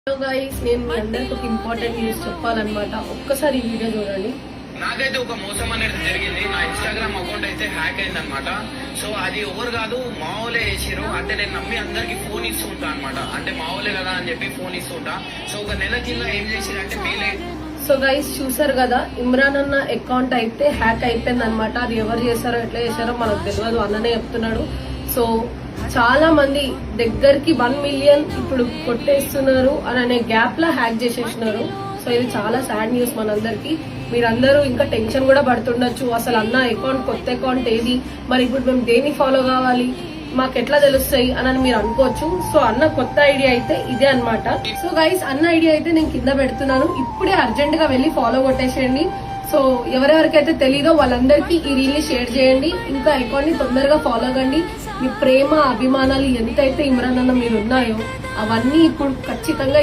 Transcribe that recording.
Hello guys, నేను మీ అందరికి ఒక ఇంపార్టెంట్ న్యూస్ చెప్పాలన్నమాట. ఒక్కసారి ఈ వీడియో చూడండి. నాకైతే ఒక మోసం అనేది జరిగింది. నా ఇన్స్టాగ్రామ్ అకౌంట్ అయితే హ్యాక్ అయిందనమాట. సో అది ఎవరు కాదు, మావులే చేసిరు. అంటే నేను నమ్మి అందరికి ఫోన్ ఇస్తూ ఉంటా అనమాట. అంటే మావులే కదా అని చెప్పి ఫోన్ ఇస్తూ ఉంటా. సో ఒక నెల కింద ఏం చేసిరంటే మేలే. సో గైస్ చూసారు కదా, ఇమ్రాన్ అన్న అకౌంట్ అయితే హ్యాక్ అయిపోయింది అనమాట. అది ఎవరు చేశారో ఎట్లా చేశారో మనకు తెలియదు, అన్ననే చెప్తున్నాడు. సో చాలా మంది దగ్గరికి 1 మిలియన్ ఇప్పుడు కొట్టేస్తున్నారు అని అనే గ్యాప్ లా హ్యాక్ చేసేసినారు. సో ఇది చాలా సాడ్ న్యూస్ మనందరికి. మీరందరూ ఇంకా టెన్షన్ కూడా పడుతుండొచ్చు, అసలు అన్న అకౌంట్ కొత్త అకౌంట్ ఏది, మరి ఇప్పుడు మేము దేన్ని ఫాలో కావాలి, మాకు ఎట్లా తెలుస్తాయి అని మీరు అనుకోవచ్చు. సో అన్న కొత్త ఐడియా అయితే ఇదే అన్నమాట. సో గైస్, అన్న ఐడియా అయితే నేను కింద పెడుతున్నాను, ఇప్పుడే అర్జెంట్ గా వెళ్ళి ఫాలో కొట్టేసేయండి. సో ఎవరెవరికైతే తెలీదో వాళ్ళందరికీ ఈ రీల్ ని షేర్ చేయండి. ఇంకా అకౌంట్ ని తొందరగా ఫాలో కండి. మీ ప్రేమ అభిమానాలు ఎంతైతే ఇమ్రాన్ అన్న మీరు ఉన్నాయో అవన్నీ ఇప్పుడు ఖచ్చితంగా